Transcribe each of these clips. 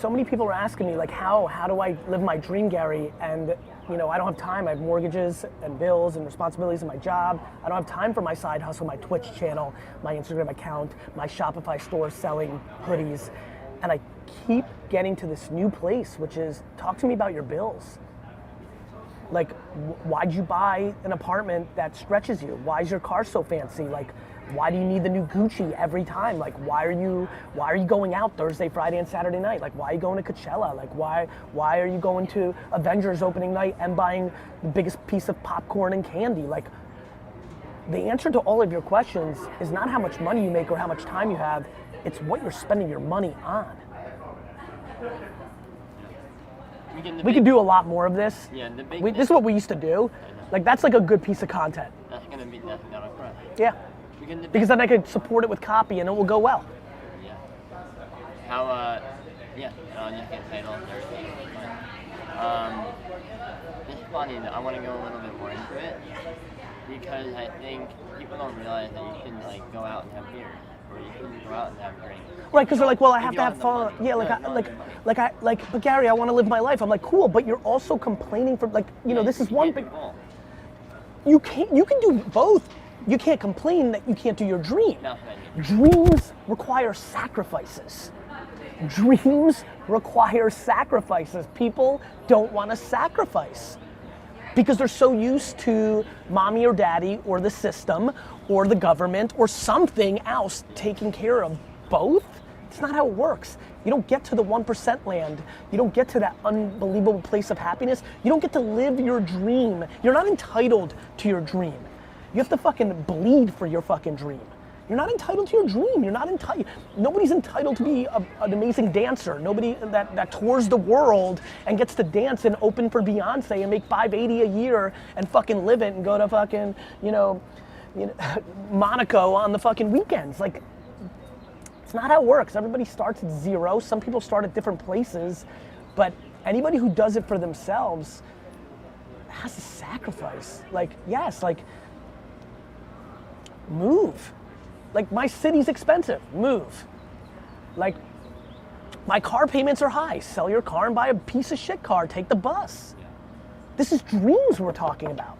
so many people are asking me, like, how do I live my dream, Gary? And, you know, I don't have time. I have mortgages and bills and responsibilities in my job. I don't have time for my side hustle, my Twitch channel, my Instagram account, my Shopify store selling hoodies. And I keep getting to this new place, which is, talk to me about your bills. Like, why'd you buy an apartment that stretches you? Why is your car so fancy? Like, why do you need the new Gucci every time? Like, why are you going out Thursday, Friday, and Saturday night? Like, why are you going to Coachella? Like, why are you going to Avengers opening night and buying the biggest piece of popcorn and candy? Like, the answer to all of your questions is not how much money you make or how much time you have, it's what you're spending your money on. We could do a lot more of this. Yeah, this is what we used to do. Like, that's like a good piece of content. That's gonna be definitely not a crime. Yeah. Because then I could support it with copy and it will go well. Yeah. How, yeah, I'll just get title Thursday. It's funny that I want to go a little bit more into it because I think people don't realize that you can, like, go out and have beers. Or you can go out and have drinks. Right, because they're like, well, I have to have fun. Yeah, but Gary, I want to live my life. I'm like, cool, but you're also complaining for, like, you know, this is one big. You can do both. You can't complain that you can't do your dream. No. Dreams require sacrifices. Dreams require sacrifices. People don't want to sacrifice because they're so used to mommy or daddy or the system or the government or something else taking care of both. It's not how it works. You don't get to the 1% land. You don't get to that unbelievable place of happiness. You don't get to live your dream. You're not entitled to your dream. You have to fucking bleed for your fucking dream. You're not entitled to your dream. You're not entitled. Nobody's entitled to be an amazing dancer. Nobody that tours the world and gets to dance and open for Beyonce and make $580 a year and fucking live it and go to fucking, you know, Monaco on the fucking weekends. Like, it's not how it works. Everybody starts at zero. Some people start at different places, but anybody who does it for themselves has to sacrifice. Like, yes, like, move. Like, my city's expensive, move. Like, my car payments are high, sell your car and buy a piece of shit car, take the bus. This is dreams we're talking about.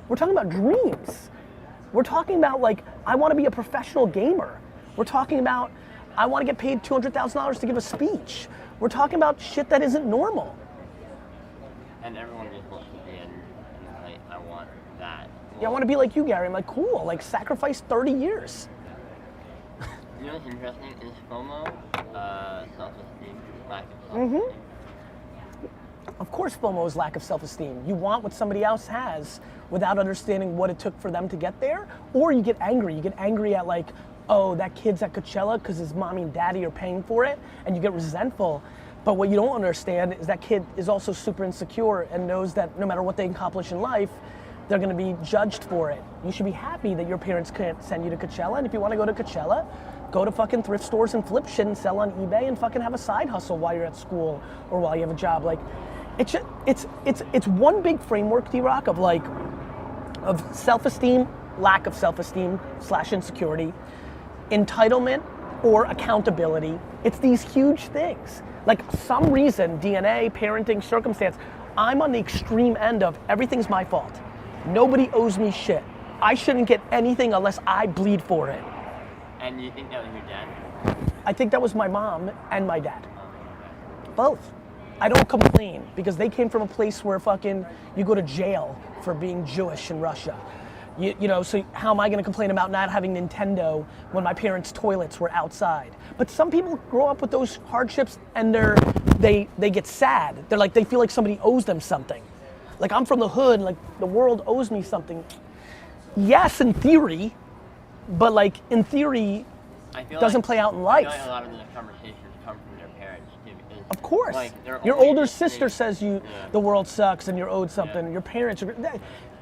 We're talking about dreams. We're talking about, like, I wanna be a professional gamer. We're talking about, I wanna get paid $200,000 to give a speech. We're talking about shit that isn't normal. And everyone just wants to be in, like, I want that. Yeah, I want to be like you, Gary. I'm like, cool, like, sacrifice 30 years. You know what's interesting is FOMO, self-esteem, lack of self-esteem. Of course FOMO is lack of self-esteem. You want what somebody else has without understanding what it took for them to get there, or you get angry. You get angry at, like, oh, that kid's at Coachella because his mommy and daddy are paying for it, and you get resentful. But what you don't understand is that kid is also super insecure and knows that no matter what they accomplish in life, they're gonna be judged for it. You should be happy that your parents can't send you to Coachella, and if you wanna go to Coachella, go to fucking thrift stores and flip shit and sell on eBay and fucking have a side hustle while you're at school or while you have a job. Like, it's one big framework, D-Rock, of, like, of self-esteem, lack of self-esteem / insecurity, entitlement or accountability. It's these huge things. Like, some reason, DNA, parenting, circumstance, I'm on the extreme end of everything's my fault. Nobody owes me shit. I shouldn't get anything unless I bleed for it. And you think that was your dad? I think that was my mom and my dad. Both. I don't complain because they came from a place where fucking you go to jail for being Jewish in Russia. You know, so how am I gonna complain about not having Nintendo when my parents' toilets were outside? But some people grow up with those hardships and they get sad. They're like, they feel like somebody owes them something. Like, I'm from the hood, like, the world owes me something. Yes, in theory, but, like, in theory, it doesn't play out in life. I feel like a lot of the conversations come from their parents, too. Because, of course. Like, your older sister says the world sucks and you're owed something. Your parents are,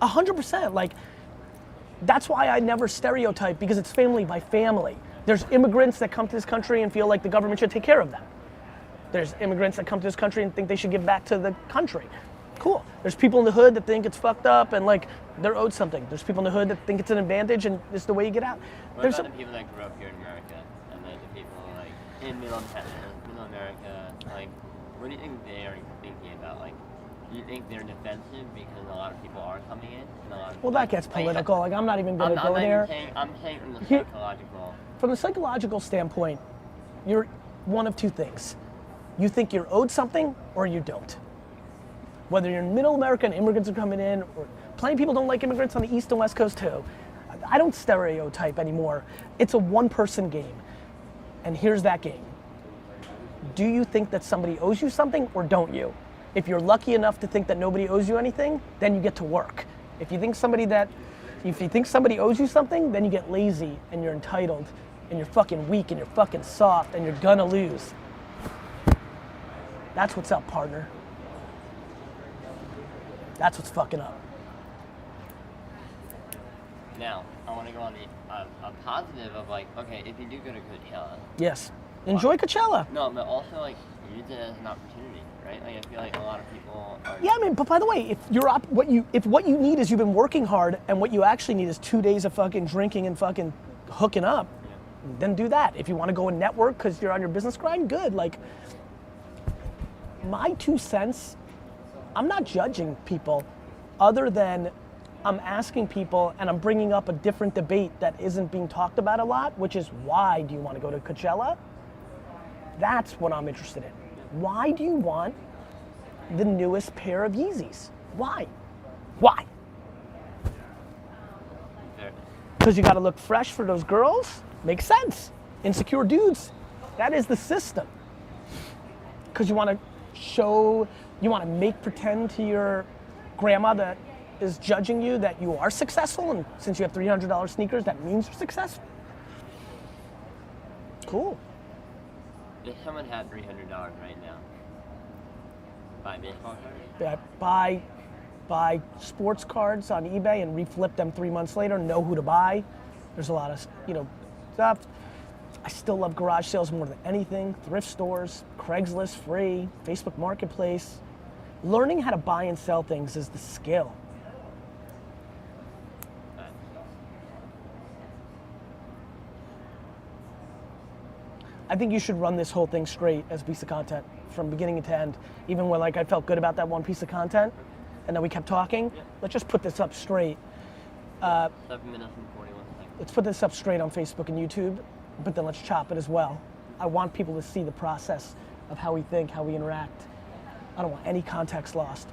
100%. Like, that's why I never stereotype, because it's family by family. There's immigrants that come to this country and feel like the government should take care of them. There's immigrants that come to this country and think they should give back to the country. Cool. There's people in the hood that think it's fucked up and, like, they're owed something. There's people in the hood that think it's an advantage and it's the way you get out. What about the people that grew up here in America and the people, like... in middle America, like, what do you think they are thinking about? Like, do you think they're defensive because a lot of people are coming in? And a lot of, Well, that gets political. Like, I'm not even going to go there. I'm saying from the psychological. From the psychological standpoint, you're one of two things. You think you're owed something or you don't. Whether you're in middle America and immigrants are coming in, or plenty of people don't like immigrants on the East and West Coast too. I don't stereotype anymore. It's a one-person game. And here's that game. Do you think that somebody owes you something or don't you? If you're lucky enough to think that nobody owes you anything, then you get to work. If you think somebody owes you something, then you get lazy and you're entitled and you're fucking weak and you're fucking soft and you're gonna lose. That's what's up, partner. That's what's fucking up. Now, I want to go on a positive of like, okay, if you do go to Coachella. Yes. Enjoy Coachella. No, but also like use it as an opportunity, right? Like I feel like a lot of people are. Yeah, I mean, but by the way, if what you need is you've been working hard and what you actually need is 2 days of fucking drinking and fucking hooking up, then do that. If you want to go and network because you're on your business grind, good. Like, my 2 cents, I'm not judging people other than I'm asking people and I'm bringing up a different debate that isn't being talked about a lot, which is why do you want to go to Coachella? That's what I'm interested in. Why do you want the newest pair of Yeezys? Why? Why? Because you got to look fresh for those girls? Makes sense. Insecure dudes. That is the system. Because you want to show, you want to make pretend to your grandma that is judging you that you are successful, and since you have $300 sneakers, that means you're successful. Cool. If someone had $300 right now, buy baseball cards? Yeah, buy sports cards on eBay and reflip them 3 months later, know who to buy. There's a lot of, stuff. I still love garage sales more than anything. Thrift stores, Craigslist free, Facebook Marketplace. Learning how to buy and sell things is the skill. I think you should run this whole thing straight as a piece of content from beginning to end. Even when I felt good about that one piece of content and then we kept talking, let's just put this up straight. 7 minutes and 41 seconds. Let's put this up straight on Facebook and YouTube, but then let's chop it as well. I want people to see the process of how we think, how we interact. I don't want any context lost.